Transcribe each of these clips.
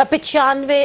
95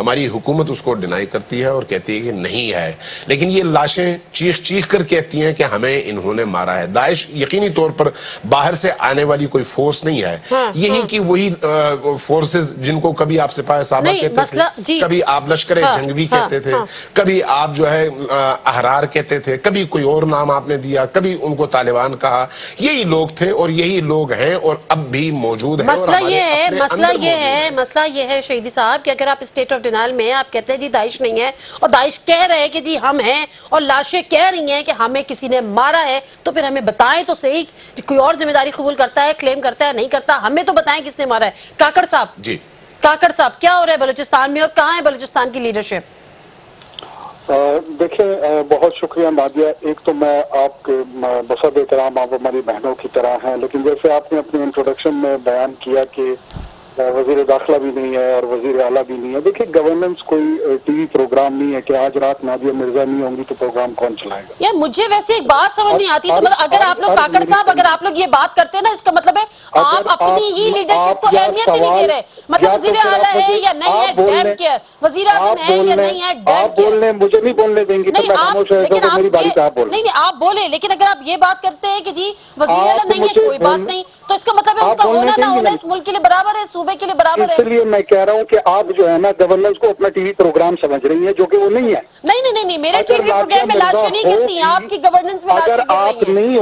ہماری حکومت اس کو ڈینائی کرتی ہے اور کہتی ہے کہ نہیں ہے، لیکن یہ لاشیں چیخ چیخ کر کہتی ہیں کہ ہمیں انہوں نے مارا ہے۔ داعش یقینی طور پر باہر سے آنے والی کوئی فورس نہیں ہے، یہی کہ وہی فورسز جن کو کبھی آپ سپاہ سالار کہتے تھے، کبھی آپ لشکر جنگوی کہتے تھے، کبھی آپ جو ہے احرار کہتے تھے، کبھی کوئی اور نام آپ نے دیا، کبھی ان کو طالبان کہا، یہی لوگ تھے اور یہی لوگ ہیں اور اب بھی موجود ہیں۔ مسئلہ یہ ہے شہیدی صاحب کہ اگر آپ اسٹیٹ آف ڈینائل میں آپ کہتے ہیں جی داعش نہیں ہے اور داعش کہہ رہے ہیں کہ جی ہم ہیں اور لاشیں کہہ رہی ہیں کہ ہمیں کسی نے مارا ہے، تو پھر ہمیں بتائیں تو صحیح، کوئی اور ذمہ داری قبول کرتا ہے، کلیم کرتا ہے، نہیں کرتا، ہمیں تو بتائیں کس نے مارا ہے۔ کاکڑ صاحب جی کاکڑ صاحب کیا ہو رہا ہے بلوچستان میں اور کہاں ہے بلوچستان کی لیڈرشپ؟ دیکھیں بہت شکریہ نادیہ، ایک تو میں آپ کے بصد احترام آپ ہماری بہنوں کی طرح ہیں، لیکن جیسے آپ نے اپنے انٹروڈکشن میں بیان کیا کہ وزیر داخلہ بھی نہیں ہے اور وزیر اعلیٰ بھی نہیں ہے، دیکھیں گورننس کوئی ٹی وی پروگرام نہیں ہے کہ آج رات نادیہ مرزا نہیں ہوں گی تو پروگرام کون چلائے گا۔ یا مجھے ویسے ایک بات سمجھ نہیں آتی، تو مطلب اگر آپ لوگ کاکڑ صاحب اگر آپ لوگ یہ بات کرتے ہیں نا، اس کا مطلب ہے آپ اپنی ہی لیڈرشپ کو اہمیت نہیں دے رہے، مطلب وزیر اعلیٰ ہے یا نہیں ہے ڈیم کیئر، وزیر اعظم ہے یا نہیں ہے ڈیم آپ بولنے مجھے نہیں بولنے دیں گی تو میں خاموش رہتا ہوں، میری باری پہ آپ بولیں۔ نہیں آپ بولیں، لیکن اگر آپ یہ بات کرتے ہیں کہ جی وزیر اعلیٰ نہیں ہے کوئی بات نہیں، تو اس کا مطلب ہے ان کا ہونا نہ ہونا اس ملک کے لیے برابر ہے، صوبے کے لیے برابر ہے۔ اس لیے میں کہہ رہا ہوں کہ آپ جو ہے نا گورننس کو اپنا ٹی وی پروگرام سمجھ رہی ہیں، جو کہ وہ نہیں ہے۔ نہیں میرے ٹی وی پروگرام میں لاشیں نہیں گرتی ہیں، آپ کی گورننس میں لاشیں گر رہی ہیں۔ اگر آپ نہیں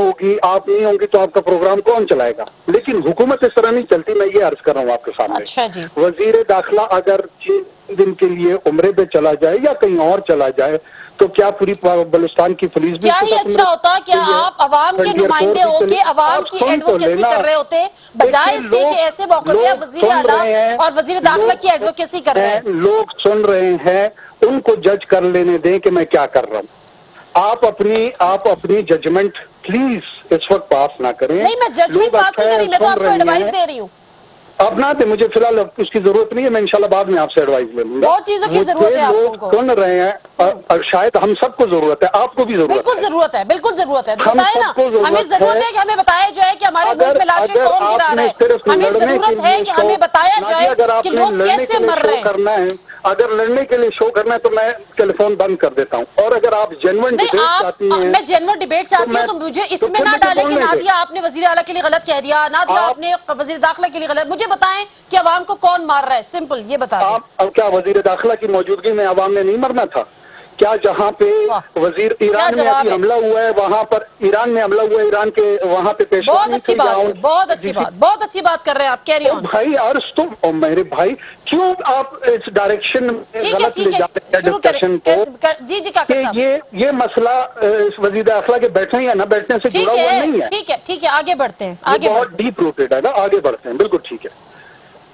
ہوگی تو آپ کا پروگرام کون چلائے گا؟ لیکن حکومت اس طرح نہیں چلتی، میں یہ عرض کر رہا ہوں آپ کے سامنے۔ اچھا جی، وزیر داخلہ اگر 6 دن کے لیے عمرے پہ چلا جائے یا کہیں اور چلا جائے تو کیا پوری بلوچستان کی پولیس بھی کیا ہی اچھا ہوتا؟ کیا آپ عوام کے نمائندے ہو کے عوام کی ایڈوکیسی کر رہے ہوتے، بجائے اس کے کہ ایسے موقع پہ وزیر اعلیٰ اور وزیر داخلہ کی ایڈوکیسی کر رہے ہیں؟ لوگ سن رہے ہیں، ان کو جج کر لینے دیں کہ میں کیا کر رہا ہوں۔ آپ اپنی ججمنٹ پلیز اس وقت پاس نہ کریں۔ نہیں میں ججمنٹ پاس نہیں کری، میں تو آپ کو ایڈوائز دے رہی ہوں۔ اب نہ دے، مجھے فی الحال اس کی ضرورت نہیں ہے، میں انشاءاللہ بعد میں آپ سے ایڈوائز لے لوں گا۔ بہت چیزوں کی ضرورت ہے آپ کو، سن رہے ہیں اور شاید ہم سب کو ضرورت ہے، آپ کو بھی ضرورت ہے۔ بالکل ضرورت ہے، بالکل ضرورت ہے، بتائیں نا، ہمیں ضرورت ہے کہ ہمیں بتایا جائے کہ ہمارے ملک میں لاشیں کون گرا رہا ہے، ہمیں ضرورت ہے کہ ہمیں بتایا جائے کہ لوگ کیسے مر رہے ہیں۔ اگر لڑنے کے لیے شو کرنا ہے تو میں ٹیلی فون بند کر دیتا ہوں، اور اگر آپ جینوئن ڈیبیٹ چاہتی ہیں، میں جینوئن ڈیبیٹ چاہتی ہوں تو مجھے اس میں نہ ڈالیں کہ نادیہ آپ نے وزیر اعلیٰ کے لیے غلط کہہ دیا، نادیہ آپ نے وزیر داخلہ کے لیے غلط، مجھے بتائیں کہ عوام کو کون مار رہا ہے، سمپل یہ بتا دیں۔ اب کیا وزیر داخلہ کی موجودگی میں عوام نے نہیں مرنا تھا؟ کیا جہاں پہ ایران میں ابھی حملہ ہوا ہے وہاں پر ایران میں حملہ ہوا ہے، ایران کے وہاں پہ پیش بہت اچھی بات ہے، بہت اچھی بات کر رہے ہیں آپ، کہہ رہی ہوں بھائی عرض تو میرے بھائی کیوں آپ اس ڈائریکشن میں غلط لے جاتے ہیں ڈسکشن کو؟ جی کاکڑ صاحب، یہ مسئلہ وزیر داخلہ کے بیٹھنے یا نہ بیٹھنے سے جڑا ہوا نہیں ہے۔ ٹھیک ہے آگے بڑھتے ہیں، آگے بہت ڈیپ روٹیڈ ہے نا، آگے بڑھتے ہیں، بالکل ٹھیک ہے۔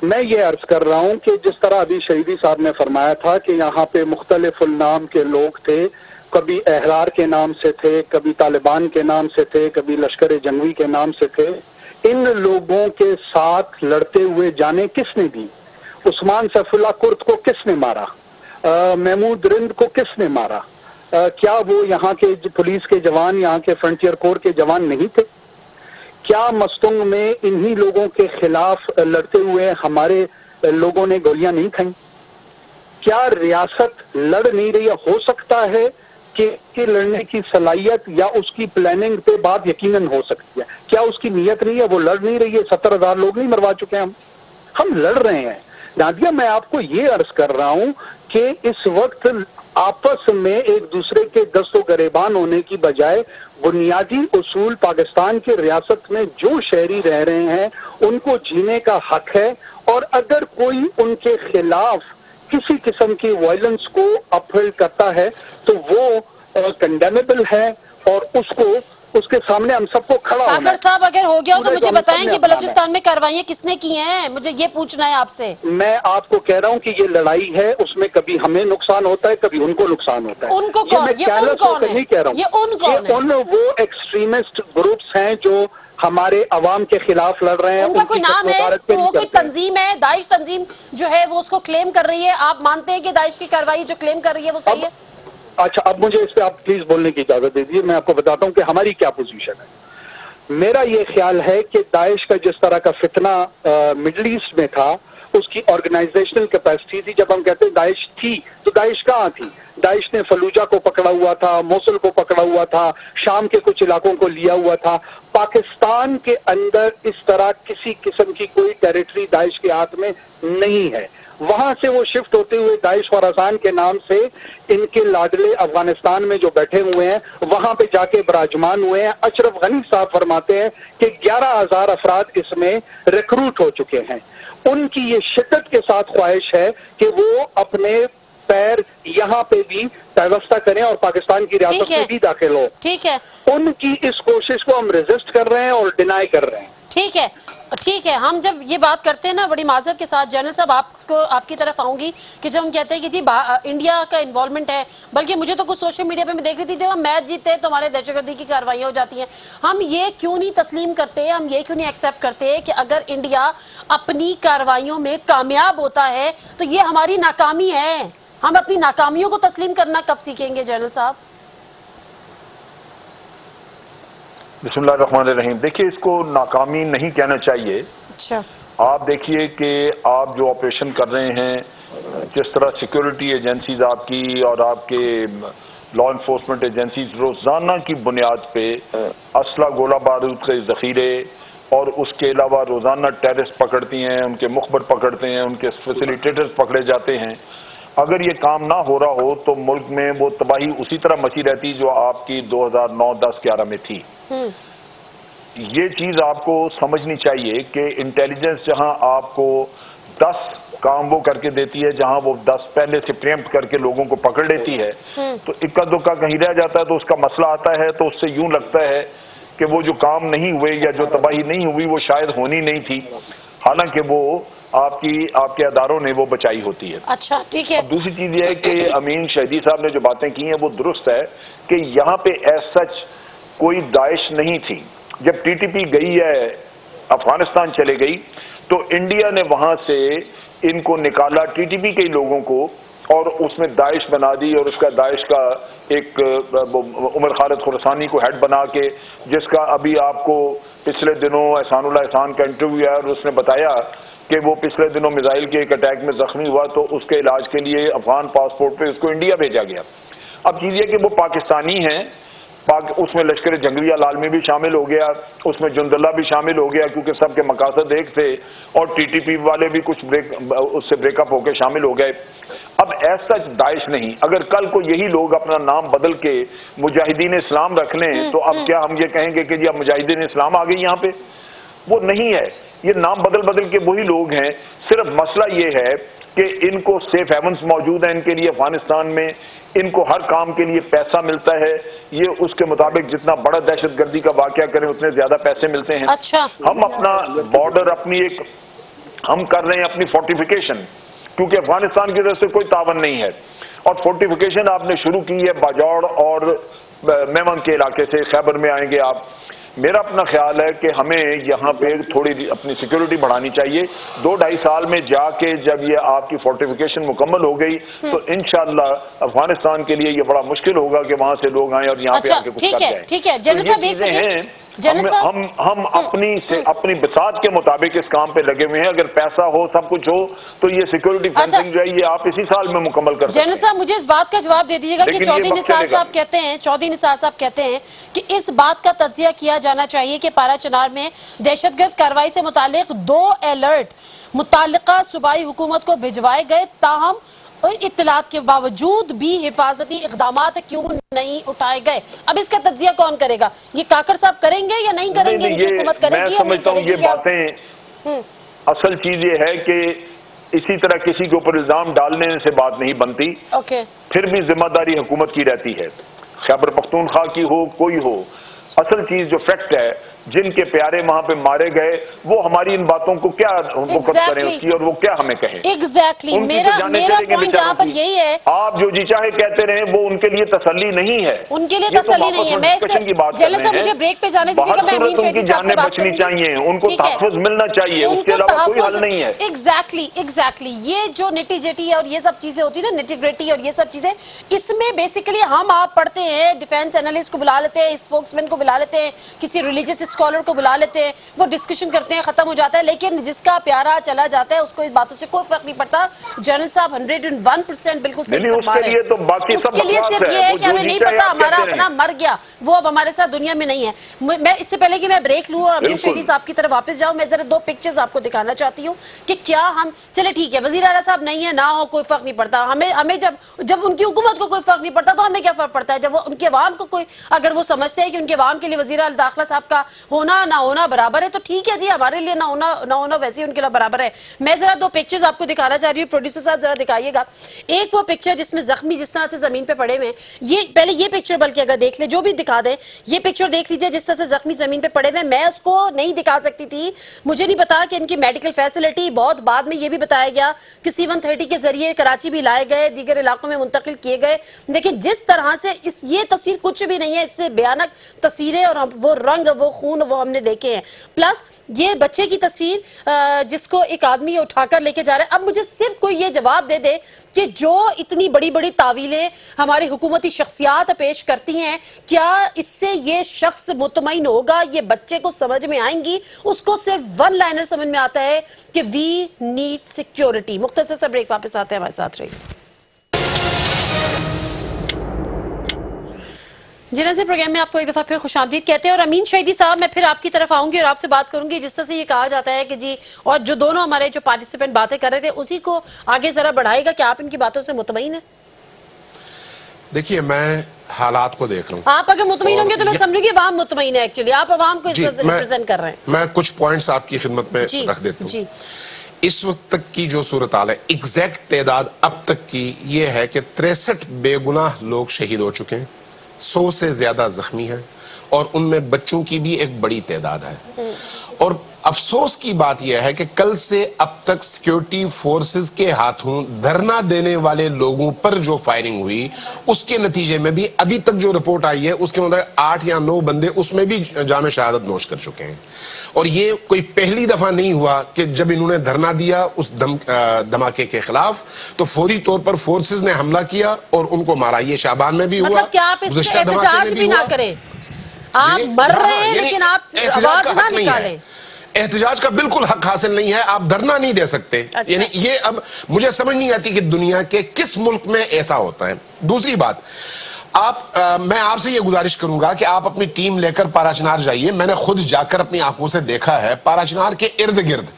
میں یہ عرض کر رہا ہوں کہ جس طرح ابھی شہیدی صاحب نے فرمایا تھا کہ یہاں پہ مختلف النام کے لوگ تھے، کبھی احرار کے نام سے تھے، کبھی طالبان کے نام سے تھے، کبھی لشکر جنگوی کے نام سے تھے، ان لوگوں کے ساتھ لڑتے ہوئے جانے کس نے دی؟ عثمان سیف اللہ کرد کو کس نے مارا؟ محمود رند کو کس نے مارا؟ کیا وہ یہاں کے پولیس کے جوان، یہاں کے فرنٹیئر کور کے جوان نہیں تھے؟ کیا مستنگ میں انہی لوگوں کے خلاف لڑتے ہوئے ہمارے لوگوں نے گولیاں نہیں کھائیں؟ کیا ریاست لڑ نہیں رہی ہے؟ ہو سکتا ہے کہ لڑنے کی صلاحیت یا اس کی پلاننگ پہ بات یقیناً ہو سکتی ہے، کیا اس کی نیت نہیں ہے؟ وہ لڑ نہیں رہی ہے، 70,000 لوگ نہیں مروا چکے ہم لڑ رہے ہیں۔ نادیہ میں آپ کو یہ عرض کر رہا ہوں کہ اس وقت آپس میں ایک دوسرے کے دست و گریبان ہونے کی بجائے بنیادی اصول پاکستان کی ریاست میں جو شہری رہ رہے ہیں ان کو جینے کا حق ہے، اور اگر کوئی ان کے خلاف کسی قسم کی وائلنس کو اپہولڈ کرتا ہے تو وہ کنڈیمیبل ہے، اور اس کے سامنے ہم سب کو کھڑا ہونا ہے۔ کاکڑ صاحب اگر ہو گیا ہو تو مجھے بتائیں کہ بلوچستان میں کاروائیاں کس نے کی ہیں، مجھے یہ پوچھنا ہے آپ سے۔ میں آپ کو کہہ رہا ہوں کہ یہ لڑائی ہے، اس میں کبھی ہمیں نقصان ہوتا ہے، کبھی ان کو نقصان ہوتا ہے۔ ان کو کون؟ یہ ان کون ہے؟ نہیں کہہ رہا ہوں، یہ ان کون ہے؟ وہ ایکسٹریمسٹ گروپس ہیں جو ہمارے عوام کے خلاف لڑ رہے ہیں۔ ان کا کوئی نام ہے؟ وہ کوئی تنظیم ہے؟ داعش تنظیم جو ہے وہ اس کو کلیم کر رہی ہے، آپ مانتے ہیں کہ داعش کی کارروائی جو کلیم کر رہی ہے وہ صحیح ہے؟ اچھا اب مجھے اس پہ آپ پلیز بولنے کی اجازت دے دیجیے، میں آپ کو بتاتا ہوں کہ ہماری کیا پوزیشن ہے۔ میرا یہ خیال ہے کہ داعش کا جس طرح کا فتنہ مڈل ایسٹ میں تھا، اس کی آرگنائزیشنل کیپیسٹی تھی. جب ہم کہتے ہیں داعش تھی تو داعش کہاں تھی؟ داعش نے فلوجہ کو پکڑا ہوا تھا، موصل کو پکڑا ہوا تھا، شام کے کچھ علاقوں کو لیا ہوا تھا. پاکستان کے اندر اس طرح کسی قسم کی کوئی ٹیریٹری داعش کے ہاتھ میں نہیں ہے. وہاں سے وہ شفٹ ہوتے ہوئے داعش خراسان کے نام سے ان کے لاڈلے افغانستان میں جو بیٹھے ہوئے ہیں وہاں پہ جا کے براجمان ہوئے ہیں. اشرف غنی صاحب فرماتے ہیں کہ 11,000 افراد اس میں ریکروٹ ہو چکے ہیں. ان کی یہ شدت کے ساتھ خواہش ہے کہ وہ اپنے پیر یہاں پہ بھی پیوستہ کریں اور پاکستان کی ریاست میں بھی داخل ہو. ٹھیک ہے، ان کی اس کوشش کو ہم ریزسٹ کر رہے ہیں اور ڈینائی کر رہے ہیں. ٹھیک ہے ٹھیک ہے. ہم جب یہ بات کرتے ہیں نا، بڑی معذرت کے ساتھ جنرل صاحب آپ کی طرف آؤں گی کہ جب ہم کہتے ہیں کہ جی انڈیا کا انوالومنٹ ہے، بلکہ مجھے تو کچھ سوشل میڈیا پہ میں دیکھ رہی تھی جب ہم میچ جیتے ہیں تو ہمارے دہشت گردی کی کارروائیاں ہو جاتی ہیں. ہم یہ کیوں نہیں تسلیم کرتے، ہم یہ کیوں نہیں ایکسیپٹ کرتے کہ اگر انڈیا اپنی کارروائیوں میں کامیاب ہوتا ہے تو یہ ہماری ناکامی ہے؟ ہم اپنی ناکامیوں کو تسلیم کرنا کب سیکھیں گے جنرل صاحب؟ بسم اللہ الرحمن الرحیم. دیکھیے، اس کو ناکامی نہیں کہنا چاہیے. اچھا، آپ دیکھیے کہ آپ جو آپریشن کر رہے ہیں، جس طرح سیکیورٹی ایجنسیز آپ کی اور آپ کے لا انفورسمنٹ ایجنسیز روزانہ کی بنیاد پہ اسلحہ گولہ بارود کے ذخیرے اور اس کے علاوہ روزانہ ٹیررسٹ پکڑتی ہیں، ان کے مخبر پکڑتے ہیں، ان کے فیسیلیٹیٹرز پکڑے جاتے ہیں. اگر یہ کام نہ ہو رہا ہو تو ملک میں وہ تباہی اسی طرح مچی رہتی جو آپ کی 2009، 10، 11 میں تھی. یہ چیز آپ کو سمجھنی چاہیے کہ انٹیلیجنس جہاں آپ کو 10 کام وہ کر کے دیتی ہے، جہاں وہ 10 پہلے سے پریمپٹ کر کے لوگوں کو پکڑ لیتی ہے، تو اکا دکا کہیں رہ جاتا ہے تو اس کا مسئلہ آتا ہے تو اس سے یوں لگتا ہے کہ وہ جو کام نہیں ہوئے یا جو تباہی نہیں ہوئی وہ شاید ہونی نہیں تھی، حالانکہ وہ آپ کے اداروں نے وہ بچائی ہوتی ہے. اچھا ٹھیک ہے. اب دوسری چیز یہ ہے کہ امین شہیدی صاحب نے جو باتیں کی ہیں وہ درست ہے کہ یہاں پہ ایز سچ کوئی داعش نہیں تھی. جب ٹی ٹی پی گئی ہے افغانستان چلے گئی تو انڈیا نے وہاں سے ان کو نکالا، ٹی ٹی پی کے لوگوں کو، اور اس میں داعش بنا دی اور اس کا داعش کا ایک عمر خالد خراسانی کو ہیڈ بنا کے، جس کا ابھی آپ کو پچھلے دنوں احسان اللہ احسان کا انٹرویو ہے اور اس نے بتایا کہ وہ پچھلے دنوں میزائل کے ایک اٹیک میں زخمی ہوا تو اس کے علاج کے لیے افغان پاسپورٹ پہ اس کو انڈیا بھیجا گیا. اب چیز یہ کہ وہ پاکستانی ہیں، اس میں لشکر جنگلیہ لالمی بھی شامل ہو گیا، اس میں جند اللہ بھی شامل ہو گیا کیونکہ سب کے مقاصد ایک تھے، اور ٹی ٹی پی والے بھی کچھ اس سے بریک اپ ہو کے شامل ہو گئے. اب ایسا داعش نہیں. اگر کل کو یہی لوگ اپنا نام بدل کے مجاہدین اسلام رکھ لیں تو اب کیا ہم یہ کہیں گے کہ جی اب مجاہدین اسلام آ گئی یہاں پہ؟ وہ نہیں ہے. یہ نام بدل کے وہی لوگ ہیں. صرف مسئلہ یہ ہے کہ ان کو سیف ہیونز موجود ہیں ان کے لیے افغانستان میں، ان کو ہر کام کے لیے پیسہ ملتا ہے، یہ اس کے مطابق جتنا بڑا دہشت گردی کا واقعہ کریں اتنے زیادہ پیسے ملتے ہیں. اچھا، ہم اپنا بارڈر ہم کر رہے ہیں اپنی فورٹیفیکیشن، کیونکہ افغانستان کی طرف سے کوئی تعاون نہیں ہے، اور فورٹیفیکیشن آپ نے شروع کی ہے باجوڑ اور میوند کے علاقے سے. خیبر میں آئیں گے آپ. میرا اپنا خیال ہے کہ ہمیں یہاں پہ تھوڑی اپنی سیکیورٹی بڑھانی چاہیے. 2-2.5 سال میں جا کے جب یہ آپ کی فورٹیفیکیشن مکمل ہو گئی تو انشاءاللہ افغانستان کے لیے یہ بڑا مشکل ہوگا کہ وہاں سے لوگ آئیں اور یہاں پہ آ کے کچھ کر جائیں. ٹھیک ہے جنرل صاحب، ہم اپنی بساط کے مطابق اس کام پہ لگے ہوئے ہیں. اگر پیسہ ہو، سب کچھ ہو تو یہ سیکیورٹی فینسنگ جو ہے یہ آپ اسی سال میں مکمل کر سکتے ہیں. جنرل صاحب مجھے اس بات کا جواب دے دیجیے گا کہ چودھری نثار صاحب کہتے ہیں کہ اس بات کا تجزیہ کیا جانا چاہیے کہ پارا چنار میں دہشت گرد کارروائی سے متعلق 2 الرٹ متعلقہ صوبائی حکومت کو بھجوائے گئے، تاہم اطلاعات کے باوجود بھی حفاظتی اقدامات کیوں نہیں اٹھائے گئے؟ اب اس کا تجزیہ کون کرے گا؟ یہ کاکڑ صاحب کریں گے یا نہیں کریں گے؟ ان کی حکومت کرے گی یا نہیں کرے گی؟ یہ باتیں اصل چیز یہ ہے کہ اسی طرح کسی کے اوپر الزام ڈالنے سے بات نہیں بنتی. پھر بھی ذمہ داری حکومت کی رہتی ہے، خیبر پختونخوا کی ہو کوئی ہو. اصل چیز جو فیکٹ ہے، جن کے پیارے وہاں پہ مارے گئے وہ ہماری ان باتوں کو کیا وقت کریں اس کی اور وہ کیا ہمیں کہیں. ایگزیکٹلی میرا پوائنٹ یہاں پر یہی ہے. آپ جو جی چاہے کہتے رہیں وہ ان کے لیے تسلی نہیں ہے، ان کے لیے تسلی نہیں ہے. میں جنرل صاحب مجھے بریک پہ جانے دیجیے گا، میں امین شہیدی صاحب سے بات کروں گی. چاہیے ان کو تحفظ ملنا چاہیے، اس کے علاوہ کوئی حل نہیں ہے. ایگزیکٹلی یہ جو نیٹی جیٹی اور یہ سب چیزیں ہوتی ہیں نا، نیٹی گریٹی اور یہ سب چیزیں، اس میں بیسیکلی ہم آپ پڑھتے ہیں، ڈیفینس اینالسٹ کو بلا لیتے ہیں، اسپوکس مین کو بلا لیتے ہیں، کسی ریلیجیس اسکالر کو بلا لیتے ہیں, وہ ڈسکشن کرتے ہیں, ختم ہو جاتا ہے. لیکن جس کا پیارا چلا جاتا ہے اس کو اس باتوں سے کوئی فرق نہیں پڑتا. جنرل صاحب 101% بالکل صحیح فرما رہے ہیں. اس کے لیے صرف یہ ہے کہ ہمیں نہیں پتا ہمارا اپنا مر گیا, وہ اب ہمارے ساتھ دنیا میں نہیں ہے. میں اس سے پہلے کہ میں بریک لوں اور امین شہیدی صاحب کی طرف واپس جاؤں, میں ذرا 2 پکچرز آپ کو دکھانا چاہتی ہوں کہ کیا ہم, چلے ٹھیک ہے وزیر اعلیٰ صاحب نہیں ہے نہ ہو کوئی فرق نہیں پڑتا, ہمیں جب ان کی حکومت کو کوئی فرق نہیں پڑتا تو ہمیں کیا فرق پڑتا ہے جب ان کے عوام کو کوئی, اگر وہ سمجھتے ہیں کہ ان کے عوام کے لیے وزیر اعلیٰ داخلہ صاحب کا ہونا نہ ہونا برابر ہے تو ٹھیک ہے جی, ہمارے لیے نہ ہونا ویسے ہی ان کے لیے برابر ہے. میں ذرا 2 پکچرز آپ کو دکھانا چاہ رہی ہوں, پروڈیوسر صاحب ذرا دکھائیے گا. ایک وہ پکچر جس میں زخمی جس طرح سے زمین پہ پڑے ہوئے ہیں, یہ پہلے یہ پکچر بلکہ اگر دیکھ لیں جو بھی دکھا دیں, یہ پکچر دیکھ لیجئے جس طرح سے زخمی زمین پہ پڑے ہوئے ہیں. میں اس کو نہیں دکھا سکتی تھی, مجھے نہیں پتا کہ ان کی میڈیکل فیسلٹی, بہت بعد میں یہ بھی بتایا گیا کہ C-130 کے ذریعے کراچی بھی لائے گئے, دیگر علاقوں میں منتقل کیے گئے. لیکن جس طرح سے یہ تصویر کچھ بھی نہیں ہے, اس سے بیانک تصویریں اور وہ رنگ وہ خون وہ ہم نے دیکھے ہیں. پلس یہ بچے کی تصویر جس کو ایک آدمی اٹھا کر لے کے جا رہا ہے. اب مجھے صرف کوئی یہ جواب دے دے کہ جو اتنی بڑی بڑی تعویلیں ہماری حکومتی شخصیات پیش کرتی ہیں, کیا اس سے یہ شخص مطمئن ہوگا, یہ بچے کو سمجھ میں آئیں گی؟ اس کو صرف 1 لائنر سمجھ میں آتا ہے کہ وی نیڈ سیکیورٹی. مختصر سا بریک, واپس آتے ہیں, ہمارے ساتھ رہیے. جنازے پروگرام میں آپ کو ایک دفعہ پھر خوش آمدید کہتے ہیں. اور امین شہیدی صاحب, میں پھر آپ کی طرف آؤں گی اور آپ سے بات کروں گی. جس طرح سے یہ کہا جاتا ہے کہ جی, اور جو دونوں ہمارے جو پارٹیسپینٹ باتیں کر رہے تھے اسی کو آگے ذرا بڑھائے گا کہ آپ ان کی باتوں سے مطمئن ہیں. دیکھیے میں حالات کو دیکھ رہا ہوں. آپ اگر مطمئن ہوں گے تو میں سمجھوں گی عوام مطمئن ہے. ایکچولی آپ عوام کو ریپرزینٹ کر رہے ہیں. میں کچھ پوائنٹس آپ کی خدمت میں رکھ دیتا ہوں. اس وقت تک کی جو صورتحال ہے, ایگزیکٹ تعداد اب تک کی یہ ہے کہ 63 بے گناہ لوگ شہید ہو چکے ہیں, 100 سے زیادہ زخمی ہیں, اور ان میں بچوں کی بھی ایک بڑی تعداد ہے. اور افسوس کی بات یہ ہے کہ کل سے اب تک سیکیورٹی فورسز کے ہاتھوں دھرنا دینے والے لوگوں پر جو فائرنگ ہوئی, اس کے نتیجے میں بھی ابھی تک جو رپورٹ آئی ہے اس کے مطابق 8 یا 9 بندے اس میں بھی جام شہادت نوش کر چکے ہیں. اور یہ کوئی پہلی دفعہ نہیں ہوا کہ جب انہوں نے دھرنا دیا اس دھماکے کے خلاف تو فوری طور پر فورسز نے حملہ کیا اور ان کو مارا. یہ شعبان میں بھی ہوا, مطلب کیا آپ اس پہ احتجاج بھی نہ کریں؟ آپ مر رہے ہیں لیکن آپ آواز نہ نکالیں. احتجاج کا بالکل حق حاصل نہیں ہے, آپ دھرنا نہیں دے سکتے. یعنی یہ اب مجھے سمجھ نہیں آتی کہ دنیا کے کس ملک میں ایسا ہوتا ہے. دوسری بات, میں آپ سے یہ گزارش کروں گا کہ آپ اپنی ٹیم لے کر پارا چنار جائیے. میں نے خود جا کر اپنی آنکھوں سے دیکھا ہے, پارا چنار کے ارد گرد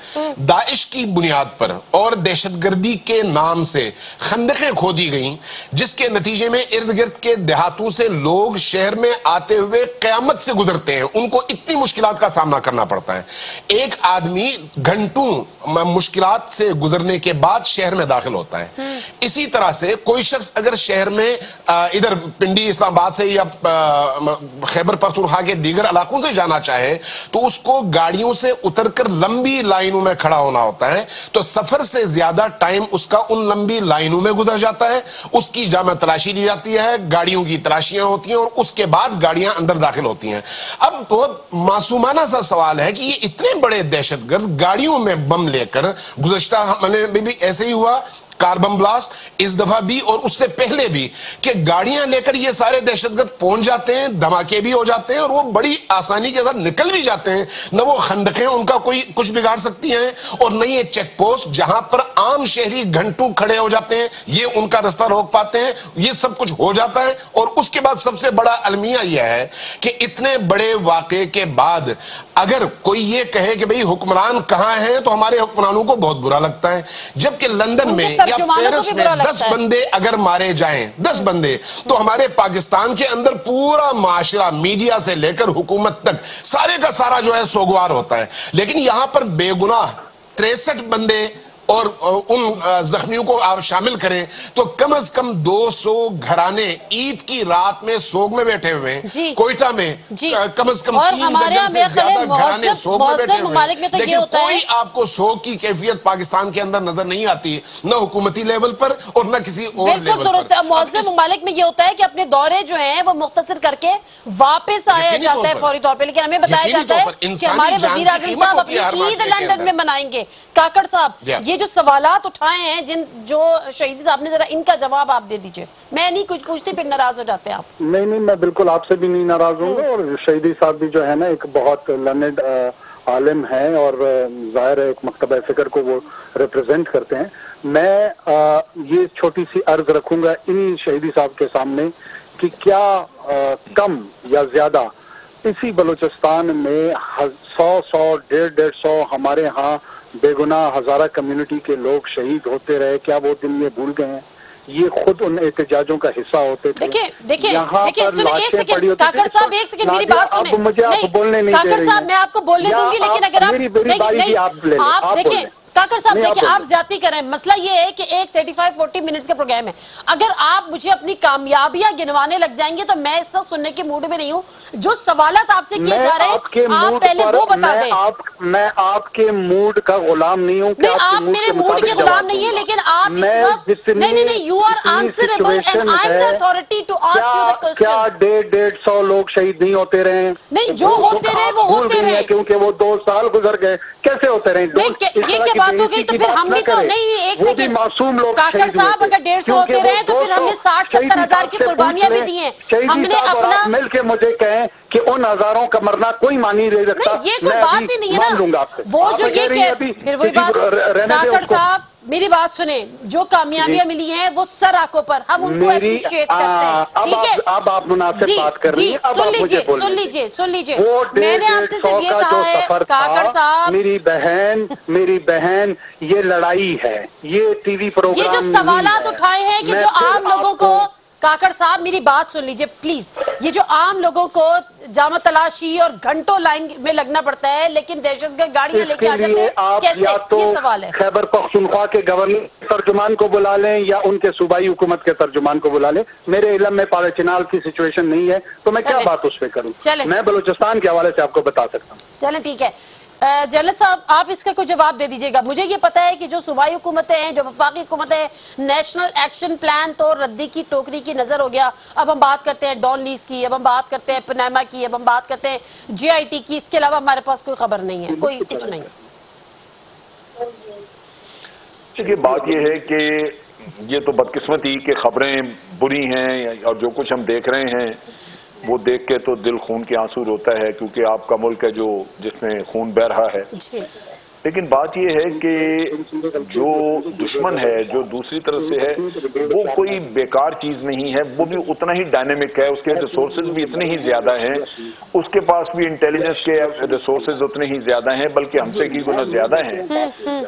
داعش کی بنیاد پر اور دہشت گردی کے نام سے خندقیں کھودی گئیں, جس کے نتیجے میں ارد گرد کے دیہاتوں سے لوگ شہر میں آتے ہوئے قیامت سے گزرتے ہیں. ان کو اتنی مشکلات کا سامنا کرنا پڑتا ہے. ایک آدمی گھنٹوں مشکلات سے گزرنے کے بعد شہر میں داخل ہوتا ہے. اسی طرح سے کوئی شخص اگر شہر میں ادھر پنڈی اسلام آباد سے یا خیبر پختونخوا کے دیگر علاقوں سے جانا چاہے تو اس کو گاڑیوں سے اتر کر لمبی لائنوں میں کھڑا ہونا ہوتا ہے. تو سفر سے زیادہ ٹائم اس کا ان لمبی لائنوں میں گزر جاتا ہے. اس کی جامع تلاشی لی جاتی ہے, گاڑیوں کی تلاشیاں ہوتی ہیں اور اس کے بعد گاڑیاں اندر داخل ہوتی ہیں. اب بہت معصومانہ سا سوال ہے کہ یہ اتنے بڑے دہشت گرد گاڑیوں میں بم لے کر, گزشتہ ہمیں بھی ایسے ہی ہوا کار بم بلاسٹ, اس دفعہ بھی اور اس سے پہلے بھی, کہ گاڑیاں لے کر یہ سارے دہشت گرد پہنچ جاتے ہیں, دھماکے بھی ہو جاتے ہیں اور وہ بڑی آسانی کے ساتھ نکل بھی جاتے ہیں. نہ وہ خندقیں ان کا کوئی کچھ بگاڑ سکتی ہیں اور نہ یہ چیک پوسٹ جہاں پر عام شہری گھنٹوں کھڑے ہو جاتے ہیں یہ ان کا رستہ روک پاتے ہیں. یہ سب کچھ ہو جاتا ہے. اور اس کے بعد سب سے بڑا المیہ یہ ہے کہ اتنے بڑے واقعے کے بعد اگر کوئی یہ کہے کہ بھئی حکمران کہاں ہیں تو ہمارے حکمرانوں کو بہت برا لگتا ہے. جبکہ لندن میں یا پیرس میں 10 بندے اگر مارے جائیں, 10 بندے, تو ہمارے پاکستان کے اندر پورا معاشرہ میڈیا سے لے کر حکومت تک سارے کا سارا جو ہے سوگوار ہوتا ہے. لیکن یہاں پر بے گناہ 63 بندے اور ان زخمیوں کو آپ شامل کریں تو کم از کم 200 گھرانے عید کی رات میں سوگ میں بیٹھے ہوئے ہیں. کوئٹہ میں کم از کم 3 درجن سے زیادہ گھرانے سوگ میں بیٹھے ہوئے ہیں. لیکن کوئی آپ کو سوگ کی کیفیت پاکستان کے اندر نظر نہیں آتی, نہ حکومتی لیول پر اور نہ کسی اور لیول پر. درست ہے. معزز ممالک میں یہ ہوتا ہے کہ اپنے دورے جو ہیں وہ مختصر کر کے واپس آیا جاتا ہے فوری طور پہ. لیکن ہمیں بتایا جاتا ہے کہ ہمارے وزیر اعظم صاحب اپنی عید لندن میں منائیں گے. کاکڑ صاحب, یہ یہ جو سوالات اٹھائے ہیں جو شہیدی صاحب نے، ذرا ان کا جواب آپ دے دیجئے. میں نہیں کچھ پوچھتی پھر ناراض ہو جاتے ہیں آپ. نہیں میں بالکل آپ سے بھی نہیں ناراض ہوں گا، اور شہیدی صاحب بھی جو ہے نا ایک بہت لرنڈ عالم ہیں، اور ظاہر ہے ایک مکتبہ فکر کو وہ ریپرزینٹ کرتے ہیں. میں یہ چھوٹی سی عرض رکھوں گا انہی شہیدی صاحب کے سامنے کہ کیا کم یا زیادہ اسی بلوچستان میں 100 150 ہمارے ہاں بے گناہ ہزارہ کمیونٹی کے لوگ شہید ہوتے رہے، کیا وہ دن یہ بھول گئے ہیں؟ یہ خود ان احتجاجوں کا حصہ ہوتے تھے. دیکھیں یہاں پر لاشیں پڑی ہوتی کاکڑ صاحب ایک سیکنڈ میری بات سنیں. اب مجھے آپ بولنے نہیں دے رہی ہیں. کاکڑ صاحب میں آپ کو بولنے دوں گی، لیکن اگر آپ دیکھیں کاکڑ صاحب دیکھیں آپ زیادتی کریں. مسئلہ یہ ہے کہ ایک 35-40 منٹس کا پروگرام ہے. اگر آپ مجھے اپنی کامیابیاں گنوانے لگ جائیں گے تو میں اس وقت سننے کے موڈ میں نہیں ہوں. جو سوالات آپ سے کیے جا رہے ہیں آپ پہلے وہ بتا دیں. میں آپ کے موڈ کا غلام نہیں ہوں. آپ میرے موڈ کے غلام نہیں ہیں، لیکن آپ اس وقت نہیں you are answerable and I am the authority to ask you the questions. کیا 150 لوگ شہید نہیں ہوتے رہے؟ نہیں، جو ہوتے رہے وہ ہوتے رہے، کیونکہ وہ 2 سال گزر گئے. کیسے ہوتے رہے؟ یہ کیا بات ہو گئی؟ تو پھر ہم بھی تو نہیں، ایک سیکنڈ معصوم لوگ کاکڑ صاحب اگر 150 ہوتے رہے تو پھر ہم نے 60-70 ہزار کی قربانیاں بھی دی ہیں. ہم نے اپنا مل کے مجھے کہیں کہ ان ہزاروں کا مرنا کوئی معنی نہیں رکھتا. یہ کوئی بات ہی نہیں ہے نا. وہ جو یہ پھر وہی بات. کاکڑ صاحب میری بات سنیں، جو کامیابیاں ملی ہیں وہ سر آنکھوں پر، ہم ان کو اپریشیٹ کرتے ہیں. ٹھیک ہے، اب آپ مناسب بات کر رہی ہیں. اب آپ مجھے بولیں. سن لیجئے میں نے آپ سے صرف یہ کہا ہے کاکڑ صاحب، میری بہن یہ لڑائی ہے، یہ ٹی وی پروگرام. یہ جو سوالات اٹھائے ہیں کہ جو عام لوگوں کو، کاکڑ صاحب میری بات سن لیجئے پلیز. یہ جو عام لوگوں کو جامع تلاشی اور گھنٹوں لائن میں لگنا پڑتا ہے لیکن دہشت گرد گاڑیاں لے کے آ جاتے ہیں، کیسے؟ یہ سوال ہے. خیبر پختونخوا کے گورنر ترجمان کو بلا لیں یا ان کے صوبائی حکومت کے ترجمان کو بلا لیں. میرے علم میں پارا چنال کی سچویشن نہیں ہے تو میں کیا بات اس پہ کروں. میں بلوچستان کے حوالے سے آپ کو بتا سکتا ہوں. چلیں ٹھیک ہے. جنرل صاحب آپ اس کا کوئی جواب دے دیجئے گا. مجھے یہ پتا ہے کہ جو صوبائی حکومتیں ہیں، جو وفاقی حکومتیں ہیں، نیشنل ایکشن پلان تو ردی کی ٹوکری کی نظر ہو گیا. اب ہم بات کرتے ہیں ڈان لیز کی، اب ہم بات کرتے ہیں پنیما کی، اب ہم بات کرتے ہیں GIT کی. اس کے علاوہ ہمارے پاس کوئی خبر نہیں ہے، کوئی کچھ نہیں. دیکھیے بات یہ ہے کہ یہ تو بدقسمتی کہ خبریں بری ہیں اور جو کچھ ہم دیکھ رہے ہیں وہ دیکھ کے تو دل خون کے آنسو روتا ہے، کیونکہ آپ کا ملک ہے جس میں خون بہ رہا ہے. لیکن بات یہ ہے کہ جو دشمن ہے، جو دوسری طرف سے ہے، وہ کوئی بیکار چیز نہیں ہے. وہ بھی اتنا ہی ڈائنامک ہے، اس کے ریسورسز بھی اتنے ہی زیادہ ہیں، اس کے پاس بھی انٹیلیجنس کے ریسورسز اتنے ہی زیادہ ہیں، بلکہ ہم سے کی گنا زیادہ ہیں.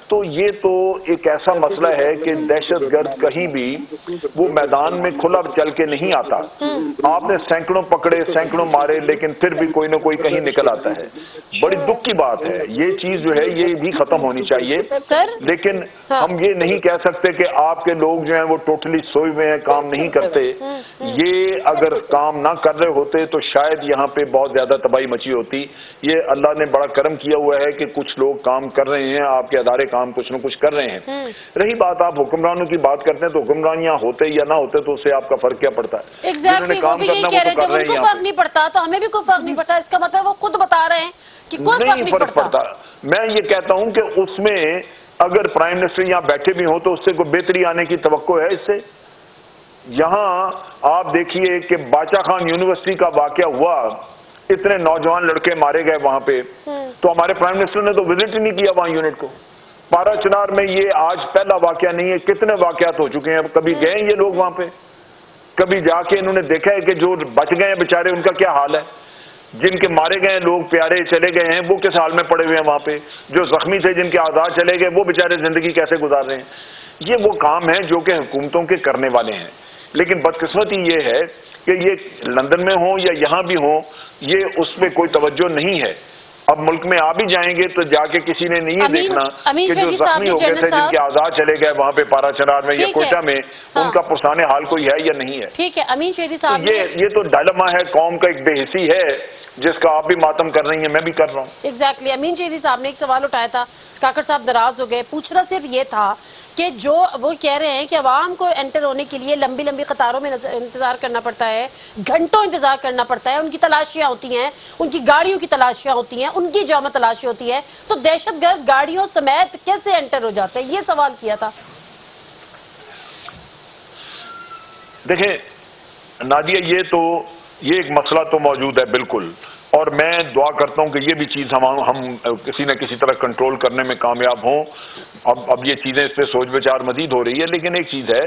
تو یہ تو ایک ایسا مسئلہ ہے کہ دہشت گرد کہیں بھی وہ میدان میں کھلا چل کے نہیں آتا. آپ نے سینکڑوں پکڑے، سینکڑوں مارے، لیکن پھر بھی کوئی نہ کوئی کہیں نکل آتا ہے. بڑی دکھ کی بات ہے. یہ چیز جو ہے یہ بھی ختم ہونی چاہیے. لیکن ہم یہ نہیں کہہ سکتے کہ آپ کے لوگ جو ہیں وہ ٹوٹلی سوئے ہوئے ہیں، کام نہیں کرتے. یہ اگر کام نہ کر رہے ہوتے تو شاید یہاں پہ بہت زیادہ تباہی مچی ہوتی. یہ اللہ نے بڑا کرم کیا ہوا ہے کہ کچھ لوگ کام کر رہے ہیں، آپ کے ادارے کام کچھ نہ کچھ کر رہے ہیں. رہی بات آپ حکمرانوں کی بات کرتے ہیں تو حکمرانیاں ہوتے یا نہ ہوتے تو اس سے آپ کا فرق کیا پڑتا ہے؟ ایگزیکٹلی وہ بھی یہی کہہ رہے ہیں، جب ان کو فرق نہیں پڑتا تو ہمیں بھی کوئی فرق نہیں پڑتا. اس کا مطلب وہ خود بتا رہے ہیں کہ کوئی فرق نہیں پڑتا. میں یہ کہتا ہوں کہ اس میں اگر پرائم منسٹر یہاں بیٹھے بھی ہوں تو اس سے کوئی بہتری آنے کی توقع ہے. اس سے یہاں آپ دیکھیے کہ باچا خان یونیورسٹی کا واقعہ ہوا، اتنے نوجوان لڑکے مارے گئے وہاں پہ، تو ہمارے پرائم منسٹر نے تو وزٹ ہی نہیں کیا وہاں یونٹ کو. پارا چنار میں یہ آج پہلا واقعہ نہیں ہے، کتنے واقعات ہو چکے ہیں. کبھی گئے ہیں یہ لوگ وہاں پہ؟ کبھی جا کے انہوں نے دیکھا ہے کہ جو بچ گئے ہیں بیچارے ان کا کیا حال ہے؟ جن کے مارے گئے لوگ پیارے چلے گئے ہیں وہ کس حال میں پڑے ہوئے ہیں وہاں پہ؟ جو زخمی تھے جن کے اعضاء چلے گئے وہ بیچارے زندگی کیسے گزار رہے ہیں؟ یہ وہ کام ہیں جو کہ حکومتوں کے کرنے والے ہیں. لیکن بدقسمتی یہ ہے کہ یہ لندن میں ہوں یا یہاں بھی ہوں، یہ اس میں کوئی توجہ نہیں ہے. اب ملک میں آ بھی جائیں گے تو جا کے کسی نے نہیں دیکھنا کہ جو زخمی ہو گئے تھے، جن کے اعضاء چلے گئے وہاں پہ پارا چنار میں یا کوئٹہ میں، ان کا پرسانِ حال کوئی ہے یا نہیں ہے. ٹھیک ہے امین شہیدی صاحب، یہ تو ڈائلما ہے، قوم کا ایک بے حسی ہے جس کا آپ بھی ماتم کر رہی ہیں، میں بھی کر رہا ہوں. ایگزیکٹلی امین شہیدی صاحب نے ایک سوال اٹھایا تھا، کاکڑ صاحب ناراض ہو گئے. پوچھنا صرف یہ تھا کہ جو وہ کہہ رہے ہیں کہ عوام کو انٹر ہونے کے لیے لمبی لمبی قطاروں میں انتظار کرنا پڑتا ہے، گھنٹوں انتظار کرنا پڑتا ہے، ان کی تلاشیاں ہوتی ہیں، ان کی گاڑیوں کی تلاشیاں ہوتی ہیں، ان کی جامع تلاشی ہوتی ہے، تو دہشت گرد گاڑیوں سمیت کیسے انٹر ہو جاتے ہیں؟ یہ سوال کیا تھا۔ دیکھیں نادیہ، یہ ایک مسئلہ تو موجود ہے بالکل، اور میں دعا کرتا ہوں کہ یہ بھی چیز ہم کسی نہ کسی طرح کنٹرول کرنے میں کامیاب ہوں۔ اب یہ چیزیں اس پہ سوچ بچار مزید ہو رہی ہے، لیکن ایک چیز ہے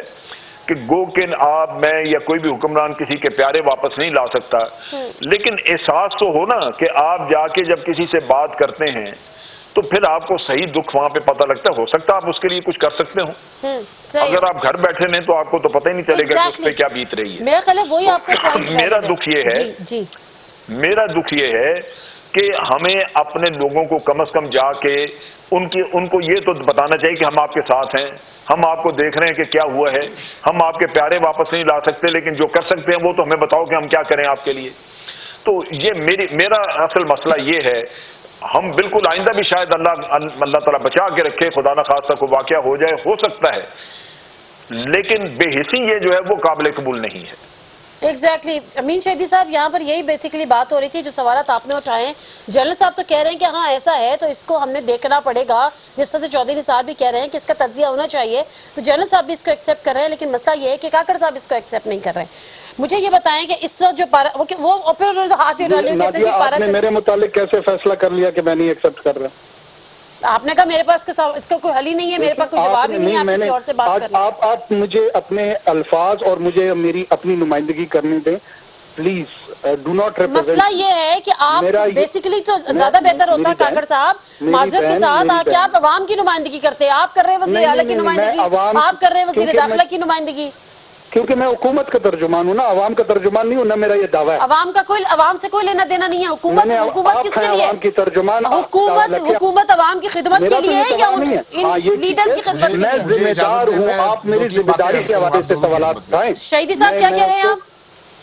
کہ گو کہ آپ میں یا کوئی بھی حکمران کسی کے پیارے واپس نہیں لا سکتا، لیکن احساس تو ہو نا کہ آپ جا کے جب کسی سے بات کرتے ہیں تو پھر آپ کو صحیح دکھ وہاں پہ پتہ لگتا ہے، ہو سکتا ہے آپ اس کے لیے کچھ کر سکتے ہوں۔ اگر آپ گھر بیٹھے نہیں تو آپ کو تو پتہ ہی نہیں چلے گا کہ اس پہ کیا بیت رہی ہے۔ میرا خیال ہے وہی آپ کا پوائنٹ ہے۔ میرا دکھ یہ ہے کہ ہمیں اپنے لوگوں کو کم از کم جا کے ان کو یہ تو بتانا چاہیے کہ ہم آپ کے ساتھ ہیں، ہم آپ کو دیکھ رہے ہیں کہ کیا ہوا ہے، ہم آپ کے پیارے واپس نہیں لا سکتے، لیکن جو کر سکتے ہیں وہ تو ہمیں بتاؤ کہ ہم کیا کریں آپ کے لیے۔ تو یہ میرا اصل مسئلہ یہ ہے، ہم بالکل آئندہ بھی شاید اللہ تعالیٰ بچا کے رکھے، خدا نہ خواستہ کوئی واقعہ ہو جائے، ہو سکتا ہے، لیکن بے حسی یہ جو ہے وہ قابل قبول نہیں ہے۔ ایگزیکٹلی امین شہیدی صاحب، یہاں پر یہی بیسیکلی بات ہو رہی تھی، جو سوالات آپ نے اٹھائے ہیں۔ جنرل صاحب تو کہہ رہے ہیں کہ ہاں ایسا ہے تو اس کو ہم نے دیکھنا پڑے گا، جس طرح سے چودھری نثار بھی کہہ رہے ہیں کہ اس کا تجزیہ ہونا چاہیے، تو جنرل صاحب بھی اس کو ایکسیپٹ کر رہے ہیں، لیکن مسئلہ یہ ہے کہ کاکڑ صاحب اس کو ایکسیپٹ نہیں کر رہے ہیں۔ مجھے یہ بتائیں کہ اس وقت جو وہ ہاتھ اٹھا لے کہتے ہیں جی آپ نے میرے متعلق کیسے فیصلہ کر لیا کہ میں نہیں ایکسیپٹ کر رہا؟ آپ نے کہا میرے پاس اس کا کوئی حل ہی نہیں ہے، میرے پاس کوئی جواب ہی نہیں ہے، آپ کسی اور سے بات کر لیں۔ آپ مجھے اپنے الفاظ اور مجھے میری اپنی نمائندگی کرنے دیں پلیز، ڈو ناٹ ریپرزینٹ۔ مسئلہ یہ ہے کہ آپ بیسیکلی تو زیادہ بہتر ہوتا ہے کاکڑ صاحب معذرت کے ساتھ کہ آپ عوام کی نمائندگی کرتے ہیں، آپ کر رہے ہیں وزیر اعلیٰ کی نمائندگی، آپ کر رہے ہیں وزیر داخلہ کی نمائندگی۔ کیونکہ میں حکومت کا ترجمان ہوں نا، عوام کا ترجمان نہیں ہوں نا، میرا یہ دعویٰ ہے۔ عوام سے کوئی لینا دینا نہیں ہے، حکومت کس کے لیے؟ عوام کی ترجمان، حکومت عوام کی خدمت کے لیے ہے یا ان لیڈرز کی خدمت کے لیے؟ میں ذمہ دار ہوں، آپ میری ذمہ داری کے حوالے سے سوالات اٹھائیں۔ شہیدی صاحب کیا کہہ رہے ہیں آپ؟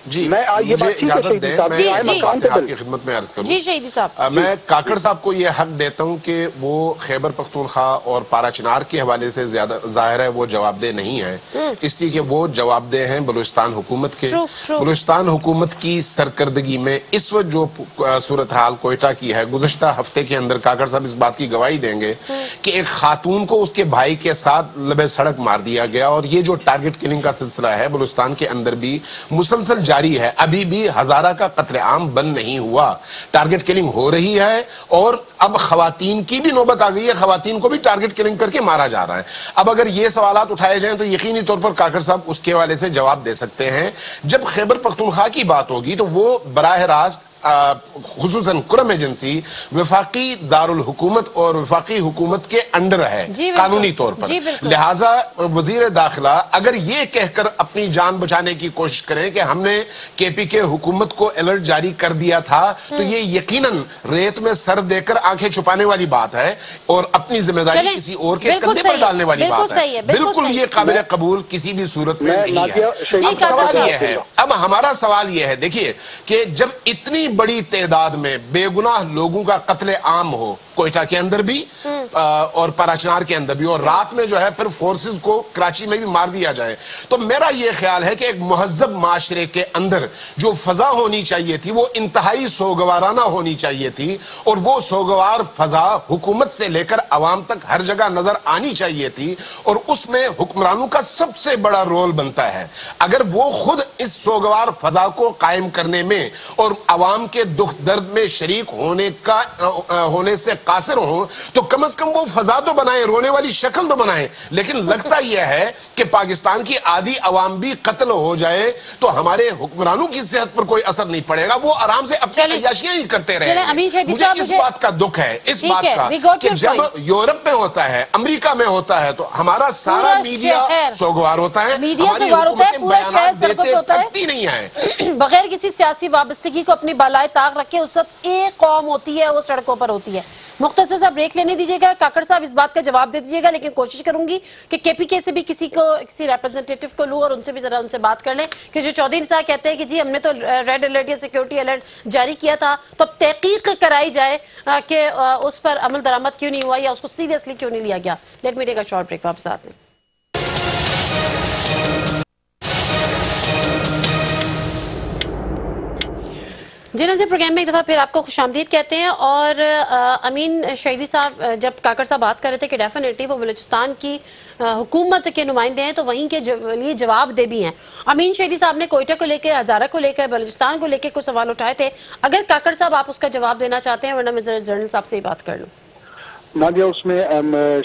جی میں یہ مجھے بات اجازت دیں، میں آپ کی خدمت میں عرض کروں۔ جی شہیدی صاحب، میں کاکڑ صاحب کو یہ حق دیتا ہوں کہ وہ خیبر پختونخوا اور پارا چنار کے حوالے سے زیادہ ظاہر ہے وہ جواب دہ نہیں ہے، اس لیے کہ وہ جواب دہ ہیں بلوچستان حکومت کے۔ بلوچستان حکومت کی سرکردگی میں اس وقت جو صورتحال کوئٹہ کی ہے، گزشتہ ہفتے کے اندر کاکڑ صاحب اس بات کی گواہی دیں گے کہ ایک خاتون کو اس کے بھائی کے ساتھ لبے سڑک مار دیا گیا، اور یہ جو ٹارگٹ کلنگ کا سلسلہ ہے بلوچستان کے اندر بھی مسلسل جاری ہے، ابھی بھی ہزارہ کا قتل عام بند نہیں ہوا، ٹارگٹ کلنگ ہو رہی ہے، اور اب خواتین کی بھی نوبت آ گئی ہے، خواتین کو بھی ٹارگٹ کلنگ کر کے مارا جا رہا ہے۔ اب اگر یہ سوالات اٹھائے جائیں تو یقینی طور پر کاکڑ صاحب اس کے حوالے سے جواب دے سکتے ہیں۔ جب خیبر پختونخوا کی بات ہوگی تو وہ براہ راست خصوصاً کرم ایجنسی وفاقی دارالحکومت اور وفاقی حکومت کے انڈر ہے قانونی طور پر، لہٰذا وزیر داخلہ اگر یہ کہہ کر اپنی جان بچانے کی کوشش کریں کہ ہم نے کے پی کے حکومت کو الرٹ جاری کر دیا تھا، تو یہ یقیناً ریت میں سر دے کر آنکھیں چھپانے والی بات ہے اور اپنی ذمہ داری کسی اور کے کندھے پر ڈالنے والی بات ہے۔ بالکل یہ قابل قبول کسی بھی صورت میں نہیں ہے۔ اب سوال یہ ہے، اب ہمارا سوال یہ ہے، دیکھیے کہ جب اتنی بڑی تعداد میں بے گناہ لوگوں کا قتل عام ہو، کوئٹہ کے اندر بھی اور پراچنار کے اندر بھی، اور رات میں جو ہے پھر فورسز کو کراچی میں بھی مار دیا جائے، تو میرا یہ خیال ہے کہ ایک مہذب معاشرے کے اندر جو فضا ہونی چاہیے تھی وہ انتہائی سوگوارانہ ہونی چاہیے تھی، اور وہ سوگوار فضا حکومت سے لے کر عوام تک ہر جگہ نظر آنی چاہیے تھی، اور اس میں حکمرانوں کا سب سے بڑا رول بنتا ہے۔ اگر وہ خود اس سوگوار فضا کو قائم کرنے میں اور عوام کے دکھ درد میں شریک ہونے سے قاصر ہوں تو کم از کم وہ فضا تو بنائیں، رونے والی شکل تو بنائیں۔ لیکن لگتا یہ ہے کہ پاکستان کی آدھی عوام بھی قتل ہو جائے تو ہمارے حکمرانوں کی صحت پر کوئی اثر نہیں پڑے گا، وہ آرام سے اپنی عیاشیاں ہی کرتے رہیں گے۔ مجھے اس بات کا دکھ ہے، اس بات کا کہ جب یورپ میں ہوتا ہے، امریکہ میں ہوتا ہے، تو ہمارا سارا میڈیا سوگوار ہوتا ہے، ہماری حکومتیں بیانات دیتے تھکتی نہیں ہیں۔ بغیر کسی سیاسی وابستگی کو اپنی بالائے طاق رکھے اس وقت ایک قوم ہوتی ہے، وہ سڑکوں پر ہوتی ہے۔ مختصر سا بریک لینے دیجیے گا، کاکڑ صاحب اس بات کا جواب دے دیجیے گا، لیکن کوشش کروں گی کہ کے پی کے سے بھی کسی ریپرزنٹیٹیو کو لوں اور ان سے بھی ذرا ان سے بات کر لیں کہ جو چودھری صاحب کہتے ہیں کہ جی ہم نے تو ریڈ الرٹ یا سیکیورٹی الرٹ جاری کیا تھا، تو اب تحقیق کرائی جائے کہ اس پر عمل درآمد کیوں نہیں ہوا یا اس کو سیریسلی کیوں نہیں لیا گیا۔ Let me take a short break, واپس آتے ہیں۔ جی ناظرین، پروگرام میں ایک دفعہ پھر آپ کو خوش آمدید کہتے ہیں. اور امین شہیدی صاحب، جب کاکڑ صاحب بات کر رہے تھے کہ ڈیفینیٹلی وہ بلوچستان کی حکومت کے نمائندے ہیں تو وہیں کے لیے جواب دہ بھی ہیں. امین شہیدی صاحب نے کوئٹہ کو لے کے، ہزارہ کو لے کے، بلوچستان کو لے کے کچھ سوال اٹھائے تھے. اگر کاکڑ صاحب آپ اس کا جواب دینا چاہتے ہیں، ورنہ میں جنرل صاحب سے ہی بات کر لوں. نادیہ، اس میں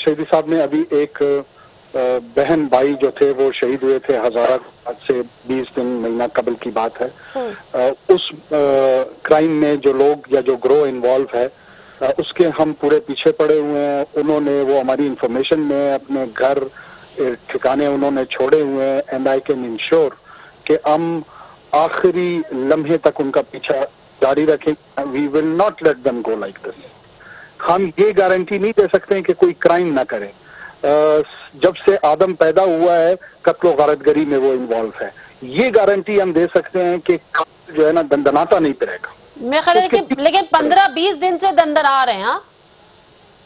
شہیدی صاحب نے ابھی ایک بہن بھائی جو تھے وہ شہید ہوئے تھے ہزارہ، آج سے 20 دن مہینہ قبل کی بات ہے. اس کرائم میں جو لوگ یا جو گروہ انوالو ہے اس کے ہم پورے پیچھے پڑے ہوئے ہیں. انہوں نے وہ ہماری انفارمیشن میں اپنے گھر ٹھکانے انہوں نے چھوڑے ہوئے ہیں. اینڈ آئی کین انشور کہ ہم آخری لمحے تک ان کا پیچھا جاری رکھیں. We will not let them go like this. ہم یہ گارنٹی نہیں دے سکتے کہ کوئی کرائم نہ کرے. جب سے آدم پیدا ہوا ہے قتل و غارت گری میں وہ انوالو ہے. یہ گارنٹی ہم دے سکتے ہیں کہ جو ہے نا دندناتا نہیں پڑے گا. میں خیال ہے کہ لیکن 15-20 دن سے دندن آ رہے ہیں.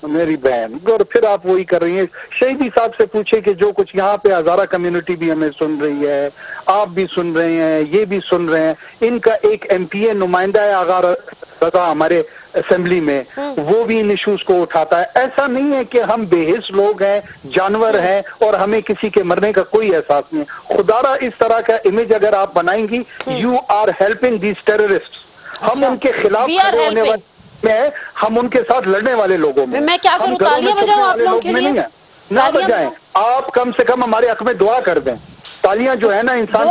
میری بہن، اور پھر آپ وہی کر رہی ہیں. شہیدی صاحب سے پوچھے کہ جو کچھ یہاں پہ ہزارہ کمیونٹی بھی ہمیں سن رہی ہے، آپ بھی سن رہے ہیں، یہ بھی سن رہے ہیں. ان کا ایک ایم پی اے نمائندہ ہے اگر رضا ہمارے اسمبلی میں، وہ بھی ان ایشوز کو اٹھاتا ہے. ایسا نہیں ہے کہ ہم بے حس لوگ ہیں، جانور ہیں اور ہمیں کسی کے مرنے کا کوئی احساس نہیں ہے. خدا را اس طرح کا امیج اگر آپ بنائیں گی، you are helping these terrorist. ہم ان کے خلاف کھڑے ہونے والے میں، ہم ان کے ساتھ لڑنے والے لوگوں میں. میں کیا کروں، تالیاں بجاؤں آپ لوگوں کے لیے؟ نہ بجائیں. آپ کم سے کم ہمارے حق میں دعا کر دیں. تالیاں جو ہے نا انسان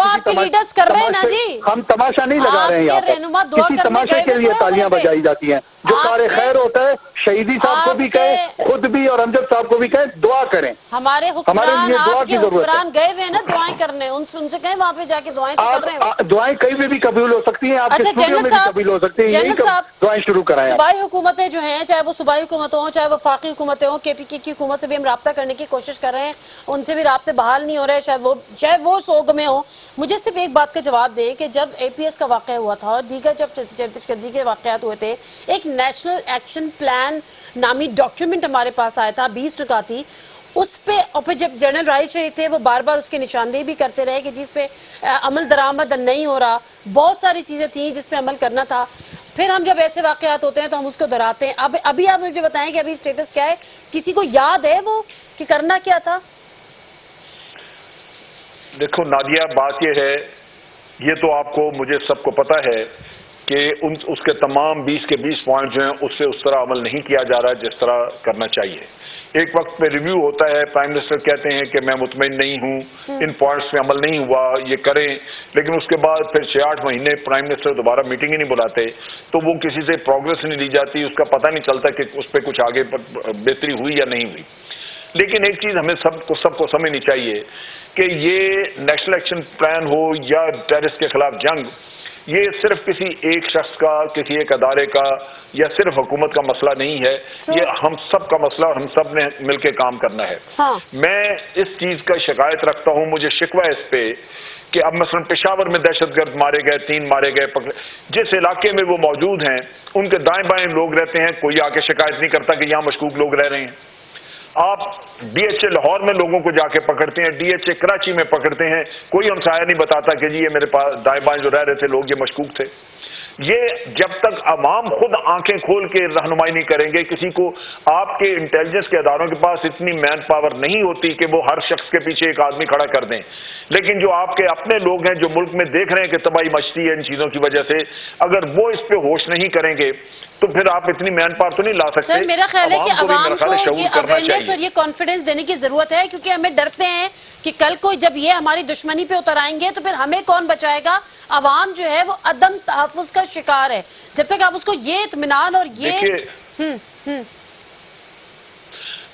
ہم تماشا نہیں لگا رہے ہیں یہاں پر. کسی تماشے کے لیے تالیاں بجائی جاتی ہیں. جو کار خیر ہوتا ہے شہیدی صاحب کو بھی کہیں، خود بھی، اور امجد صاحب کو بھی کہیں دعا کریں. ہمارے حکمران، آپ کے حکمران گئے ہوئے نا دعائیں کرنے، ان سے کہیں وہاں پہ جا کے دعائیں کر رہے ہیں. دعائیں کہیں بھی قبول ہو سکتی ہیں، آپ کے اسٹوڈیو میں بھی قبول ہو سکتی ہیں. یہی دعائیں شروع کرائیں. صوبائی حکومتیں جو ہیں، چاہے وہ صوبائی حکومتیں ہوں، چاہے وہ وفاقی حکومتیں ہوں، کے پی کے کی حکومت سے بھی ہم رابطہ کرنے کی کوشش کر رہے ہیں. ان سے بھی رابطے بحال نہیں ہو رہے. شاید وہ سوگ میں ہوں. مجھے صرف ایک بات کا جواب دیں کہ جب اے پی ایس کا واقعہ ہوا تھا اور دیگر جب تشدد کے واقعات ہوئے تھے، ایک نیشنل ایکشن پلان نامی ڈاکیومنٹ ہمارے پاس آیا تھا 20 نکاتی. اس پہ جب جنرل رائی شریف تھے وہ بار بار اس کی نشاندہی بھی کرتے رہے کہ جس پہ عمل درآمد نہیں ہو رہا. بہت ساری چیزیں تھیں جس پہ عمل کرنا تھا. پھر ہم جب ایسے واقعات ہوتے ہیں تو ہم اس کو دہراتے ہیں. ابھی آپ مجھے بتائیں کہ ابھی اسٹیٹس کیا ہے؟ کسی کو یاد ہے وہ کہ کرنا کیا تھا؟ دیکھو نادیہ، بات یہ ہے، یہ تو آپ کو، مجھے سب کو پتا ہے کہ اس کے تمام 20 کے 20 پوائنٹ جو ہیں اس سے اس طرح عمل نہیں کیا جا رہا جس طرح کرنا چاہیے. ایک وقت پہ ریویو ہوتا ہے، پرائم منسٹر کہتے ہیں کہ میں مطمئن نہیں ہوں، ان پوائنٹس پہ عمل نہیں ہوا، یہ کریں. لیکن اس کے بعد پھر 6-8 مہینے پرائم منسٹر دوبارہ میٹنگ ہی نہیں بلاتے، تو وہ کسی سے پروگریس نہیں لی جاتی. اس کا پتہ نہیں چلتا کہ اس پہ کچھ آگے بہتری ہوئی یا نہیں ہوئی. لیکن ایک چیز ہمیں سب کو سمجھنی چاہیے کہ یہ نیشنل ایکشن پلان ہو یا ٹیررسٹ کے خلاف جنگ، یہ صرف کسی ایک شخص کا، کسی ایک ادارے کا یا صرف حکومت کا مسئلہ نہیں ہے. یہ ہم سب کا مسئلہ، ہم سب نے مل کے کام کرنا ہے. میں اس چیز کا شکایت رکھتا ہوں، مجھے شکوہ ہے اس پہ کہ اب مثلا پشاور میں دہشت گرد مارے گئے، 3 مارے گئے، جس علاقے میں وہ موجود ہیں ان کے دائیں بائیں لوگ رہتے ہیں، کوئی آ کے شکایت نہیں کرتا کہ یہاں مشکوک لوگ رہ رہے ہیں. آپ ڈی ایچ اے لاہور میں لوگوں کو جا کے پکڑتے ہیں، ڈی ایچ اے کراچی میں پکڑتے ہیں، کوئی ہمسایہ نہیں بتاتا کہ جی یہ میرے پاس دائیں بائیں جو رہ رہے تھے لوگ یہ مشکوک تھے. یہ جب تک عوام خود آنکھیں کھول کے رہنمائی نہیں کریں گے، کسی کو، آپ کے انٹیلیجنس کے اداروں کے پاس اتنی مین پاور نہیں ہوتی کہ وہ ہر شخص کے پیچھے ایک آدمی کھڑا کر دیں. لیکن جو آپ کے اپنے لوگ ہیں جو ملک میں دیکھ رہے ہیں کہ تباہی مچتی ہے ان چیزوں کی وجہ سے، اگر وہ اس پہ ہوش نہیں کریں گے تو پھر آپ اتنی مین پاور تو نہیں لا سکتے. سر میرا خیال ہے کہ عوام کو یہ اویئرنیس اور یہ کانفیڈنس دینے کی ضرورت ہے، کیونکہ ہمیں ڈرتے ہیں کہ کل کو جب یہ ہماری دشمنی پہ اتر آئیں گے تو پھر ہمیں کون بچائے گا. عوام جو ہے وہ عدم تحفظ کا شکار ہے. جب تک آپ اس کو یہ اطمینان اور یہ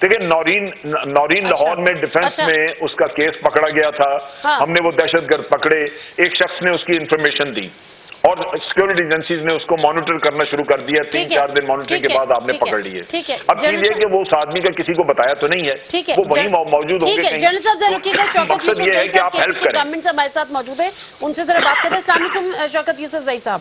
دیکھیں، نورین لاہور میں ڈیفنس میں اس کا کیس پکڑا گیا تھا. ہم نے وہ دہشت گرد پکڑے، ایک شخص نے اس کی انفارمیشن دی اور سیکیورٹی ایجنسیز نے اس کو مانیٹر کرنا شروع کر دیا. 3-4 دن مانیٹرنگ کے بعد آپ نے پکڑ لیے. اب چیز یہ کہ وہ اس آدمی کا کسی کو بتایا تو نہیں ہے، وہ وہیں موجود ہوں گے کہیں. جنرل صاحب ذرا رکیے گا، شوکت مقصد یہ ہے کہ آپ ہیلپ کریں. گورنمنٹ سے ہمارے ساتھ موجود ہے، ان سے ذرا بات کرتے ہیں. السلام علیکم شوکت یوسف زئی صاحب.